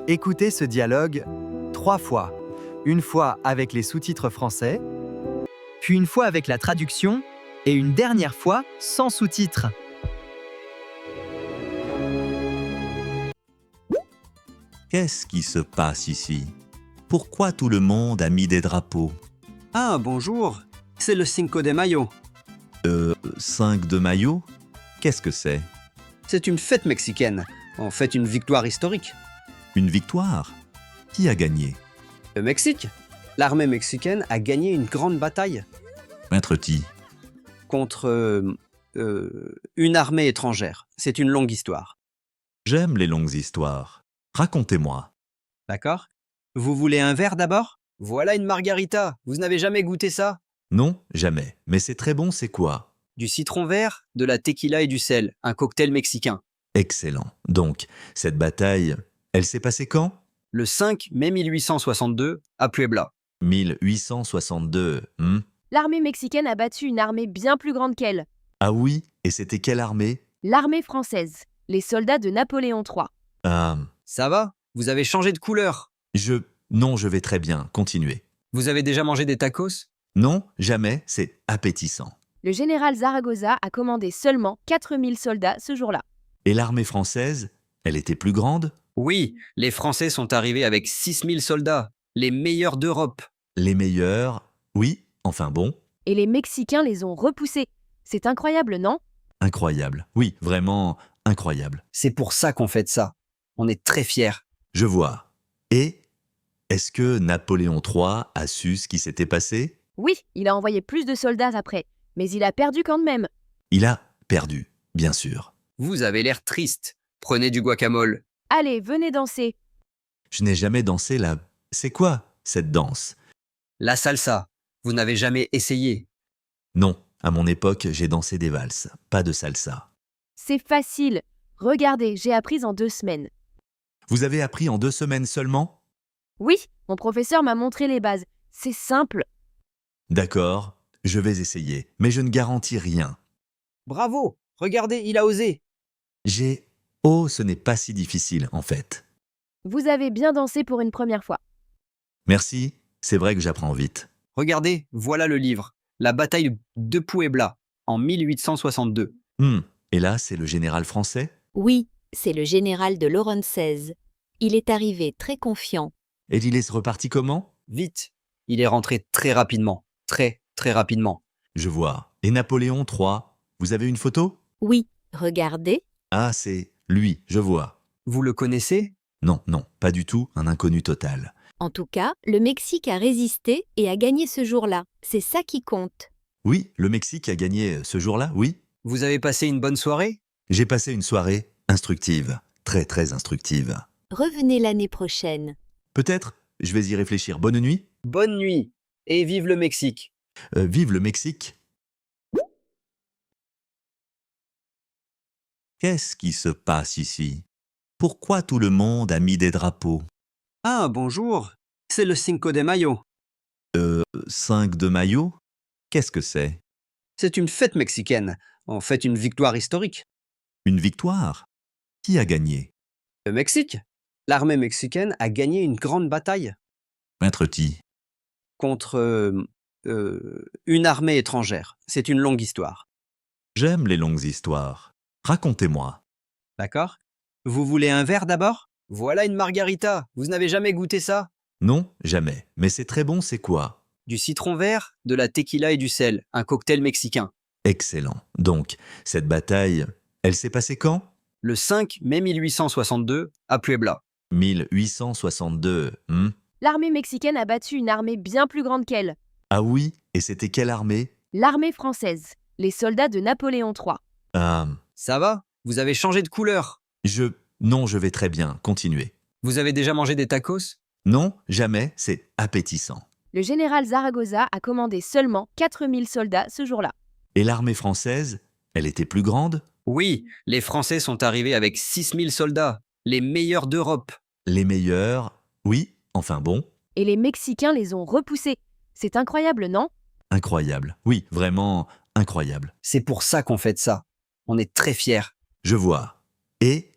Écoutez ce dialogue 3 fois. Une fois avec les sous-titres français, puis une fois avec la traduction et une dernière fois sans sous-titres. Qu'est-ce qui se passe ici? Pourquoi tout le monde a mis des drapeaux? Ah, bonjour, c'est le Cinco de Mayo. 5 de maillot? Qu'est-ce que c'est? C'est une fête mexicaine, en fait une victoire historique. Une victoire? Qui a gagné? Le Mexique, l'armée mexicaine a gagné une grande bataille Maître T. contre une armée étrangère. C'est une longue histoire, J'aime les longues histoires. Racontez-moi. d'accord? Vous voulez un verre d'abord? Voilà une margarita, vous n'avez jamais goûté ça? Non, jamais. Mais c'est très bon, c'est quoi? Du citron vert, de la tequila et du sel, un cocktail mexicain. Excellent. Donc, cette bataille, elle s'est passée quand? Le 5 mai 1862, à Puebla. 1862. L'armée mexicaine a battu une armée bien plus grande qu'elle, Ah oui? Et c'était quelle armée? l'armée française, les soldats de Napoléon III. Ah, Ça va? Vous avez changé de couleur. Non, je vais très bien. Continuez. Vous avez déjà mangé des tacos? Non, jamais, c'est appétissant. Le général Zaragoza a commandé seulement 4000 soldats ce jour-là. Et l'armée française, elle était plus grande? Oui, les Français sont arrivés avec 6000 soldats, les meilleurs d'Europe. Les meilleurs? Oui, enfin bon. Et les Mexicains les ont repoussés. C'est incroyable, non? Incroyable. Oui, vraiment incroyable. C'est pour ça qu'on fait ça. On est très fiers. Je vois. Et est-ce que Napoléon III a su ce qui s'était passé? Oui, il a envoyé plus de soldats après, mais il a perdu quand même. Il a perdu, bien sûr. Vous avez l'air triste. Prenez du guacamole. Allez, venez danser. Je n'ai jamais dansé la... C'est quoi, cette danse? La salsa. Vous n'avez jamais essayé. Non, à mon époque, j'ai dansé des valses, pas de salsa. C'est facile. Regardez, j'ai appris en 2 semaines. Vous avez appris en 2 semaines seulement? Oui, mon professeur m'a montré les bases. C'est simple. D'accord, je vais essayer, mais je ne garantis rien. Bravo. Regardez, il a osé. Oh, ce n'est pas si difficile, en fait. Vous avez bien dansé pour une première fois. Merci, c'est vrai que j'apprends vite. Regardez, voilà le livre. La bataille de Puebla, en 1862. Et là, c'est le général français? Oui, c'est le général de Lorenzez. Il est arrivé très confiant. Et il est reparti comment? Vite. Il est rentré très rapidement. Très, très rapidement. Je vois. Et Napoléon III, vous avez une photo? Oui, regardez, Ah, c'est lui, je vois. Vous le connaissez? Non, non, pas du tout, un inconnu total. en tout cas, le Mexique a résisté et a gagné ce jour-là. C'est ça qui compte. Oui, le Mexique a gagné ce jour-là, oui. Vous avez passé une bonne soirée? J'ai passé une soirée instructive, très très instructive. Revenez l'année prochaine. Peut-être, je vais y réfléchir. Bonne nuit. Bonne nuit. Et vive le Mexique. Vive le Mexique. Qu'est-ce qui se passe ici? Pourquoi tout le monde a mis des drapeaux? Ah, bonjour. C'est le Cinco de Mayo. 5 de maillot? Qu'est-ce que c'est? C'est une fête mexicaine, en fait une victoire historique. Une victoire? Qui a gagné? Le Mexique, l'armée mexicaine a gagné une grande bataille Maître T. contre une armée étrangère. C'est une longue histoire, J'aime les longues histoires. Racontez-moi. d'accord? Vous voulez un verre d'abord? Voilà une margarita, vous n'avez jamais goûté ça? Non, jamais. Mais c'est très bon, c'est quoi? Du citron vert, de la tequila et du sel, un cocktail mexicain. Excellent. Donc, cette bataille, elle s'est passée quand? Le 5 mai 1862, à Puebla. 1862. L'armée mexicaine a battu une armée bien plus grande qu'elle, Ah oui? Et c'était quelle armée? l'armée française, les soldats de Napoléon III. Ah, Ça va? Vous avez changé de couleur. Non, je vais très bien. Continuez. Vous avez déjà mangé des tacos? Non, jamais, c'est appétissant. Le général Zaragoza a commandé seulement 4000 soldats ce jour-là. Et l'armée française, elle était plus grande? Oui, les Français sont arrivés avec 6000 soldats, les meilleurs d'Europe. Les meilleurs? Oui, enfin bon. Et les Mexicains les ont repoussés. C'est incroyable, non? Incroyable. Oui, vraiment incroyable. C'est pour ça qu'on fait ça. On est très fiers. Je vois. Et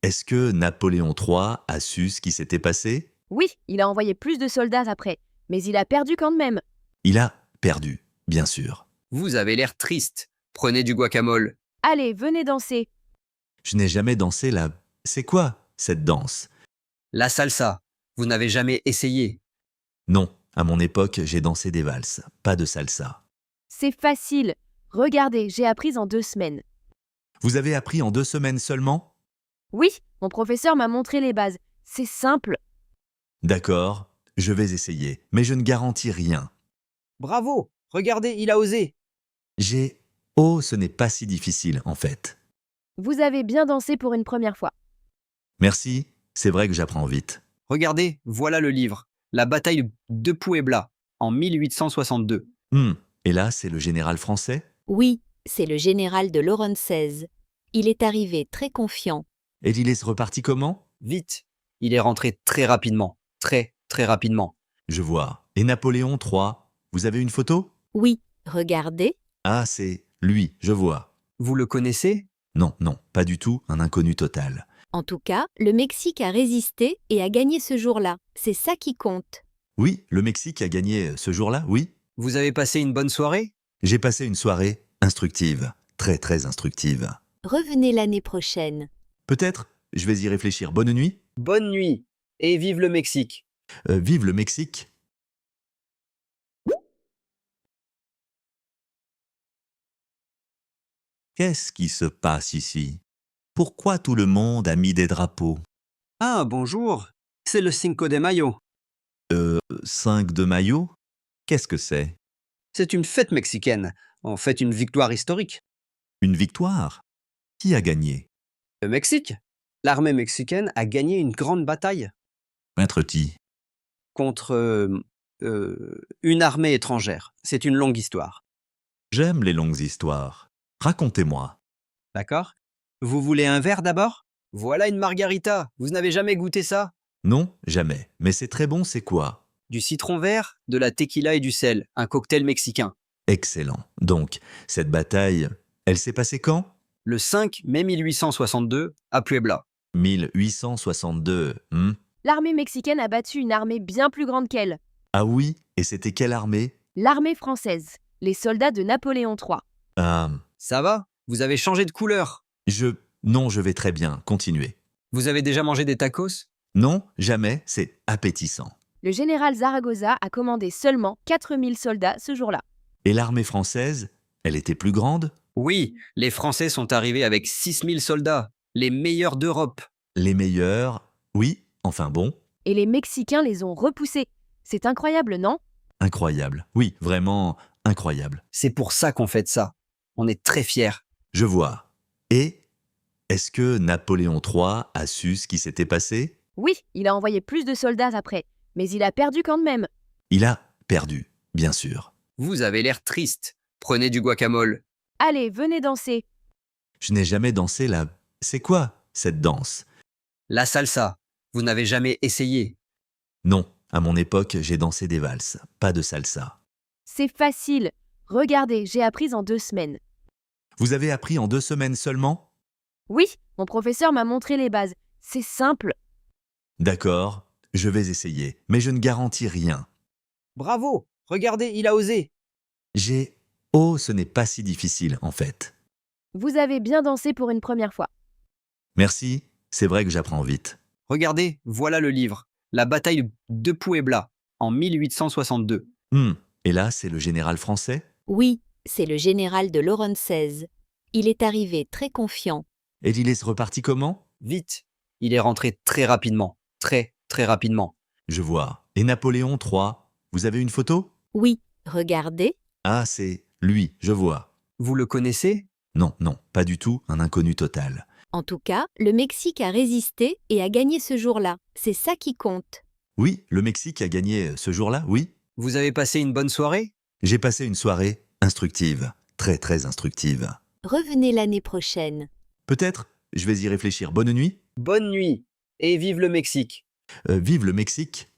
Est-ce que Napoléon III a su ce qui s'était passé? Oui, il a envoyé plus de soldats après, mais il a perdu quand même. Il a perdu, bien sûr. Vous avez l'air triste. Prenez du guacamole. Allez, venez danser. Je n'ai jamais dansé la... C'est quoi, cette danse? La salsa. Vous n'avez jamais essayé. Non, à mon époque, j'ai dansé des valses, pas de salsa. C'est facile. Regardez, j'ai appris en 2 semaines. Vous avez appris en 2 semaines seulement? Oui, mon professeur m'a montré les bases. C'est simple. D'accord, je vais essayer, mais je ne garantis rien. Bravo. Regardez, il a osé. J'ai... Oh, ce n'est pas si difficile, en fait. Vous avez bien dansé pour une première fois. Merci, c'est vrai que j'apprends vite. Regardez, voilà le livre. La bataille de Puebla, en 1862. Et là, c'est le général français? Oui, c'est le général de Lorenzez. Il est arrivé très confiant. Et il est reparti comment? Vite. Il est rentré très rapidement. Très, très rapidement. Je vois. Et Napoléon III, vous avez une photo? Oui, regardez. Ah, c'est lui, je vois. Vous le connaissez? Non, non, pas du tout, un inconnu total. En tout cas, le Mexique a résisté et a gagné ce jour-là. C'est ça qui compte. Oui, le Mexique a gagné ce jour-là, oui. Vous avez passé une bonne soirée? J'ai passé une soirée instructive, très très instructive. Revenez l'année prochaine. Peut-être, je vais y réfléchir. Bonne nuit. Bonne nuit. Et vive le Mexique. Vive le Mexique. Qu'est-ce qui se passe ici? Pourquoi tout le monde a mis des drapeaux? Ah, bonjour. C'est le Cinco de Mayo. 5 de maillot? Qu'est-ce que c'est? C'est une fête mexicaine. En fait, une victoire historique. Une victoire? Qui a gagné? Le Mexique? L'armée mexicaine a gagné une grande bataille Maître T. contre une armée étrangère. C'est une longue histoire. J'aime les longues histoires. Racontez-moi. D'accord? Vous voulez un verre d'abord? Voilà une margarita. Vous n'avez jamais goûté ça? Non, jamais. Mais c'est très bon, c'est quoi? Du citron vert, de la tequila et du sel. Un cocktail mexicain. Excellent. Donc, cette bataille, elle s'est passée quand? Le 5 mai 1862, à Puebla. 1862. L'armée mexicaine a battu une armée bien plus grande qu'elle. Ah oui? Et c'était quelle armée? L'armée française. Les soldats de Napoléon III. Ah, Ça va? Vous avez changé de couleur. Non, je vais très bien. Continuez. Vous avez déjà mangé des tacos? Non, jamais, c'est appétissant. Le général Zaragoza a commandé seulement 4000 soldats ce jour-là. Et l'armée française, elle était plus grande? Oui, les Français sont arrivés avec 6000 soldats, les meilleurs d'Europe. Les meilleurs? Oui, enfin bon. Et les Mexicains les ont repoussés. C'est incroyable, non? Incroyable. Oui, vraiment incroyable. C'est pour ça qu'on fait ça. On est très fiers. Je vois. Et est-ce que Napoléon III a su ce qui s'était passé? Oui, il a envoyé plus de soldats après, mais il a perdu quand même. Il a perdu, bien sûr. Vous avez l'air triste. Prenez du guacamole. Allez, venez danser. Je n'ai jamais dansé la... C'est quoi, cette danse? La salsa. Vous n'avez jamais essayé. Non, à mon époque, j'ai dansé des valses, pas de salsa. C'est facile. Regardez, j'ai appris en 2 semaines. Vous avez appris en 2 semaines seulement? Oui, mon professeur m'a montré les bases. C'est simple. D'accord, je vais essayer, mais je ne garantis rien. Bravo. Regardez, il a osé. J'ai... Oh, ce n'est pas si difficile, en fait. Vous avez bien dansé pour une première fois. Merci, c'est vrai que j'apprends vite. Regardez, voilà le livre. La bataille de Puebla, en 1862. Et là, c'est le général français? Oui, c'est le général de Lorenzez. Il est arrivé très confiant. Et il est reparti comment? Vite. Il est rentré très rapidement. Très, très rapidement. Je vois. Et Napoléon III, vous avez une photo? Oui, regardez. Ah, c'est lui, je vois. Vous le connaissez? Non, non, pas du tout, un inconnu total. En tout cas, le Mexique a résisté et a gagné ce jour-là. C'est ça qui compte. Oui, le Mexique a gagné ce jour-là, oui. Vous avez passé une bonne soirée? J'ai passé une soirée instructive, très très instructive. Revenez l'année prochaine. Peut-être, je vais y réfléchir. Bonne nuit. Bonne nuit. Et vive le Mexique. Vive le Mexique.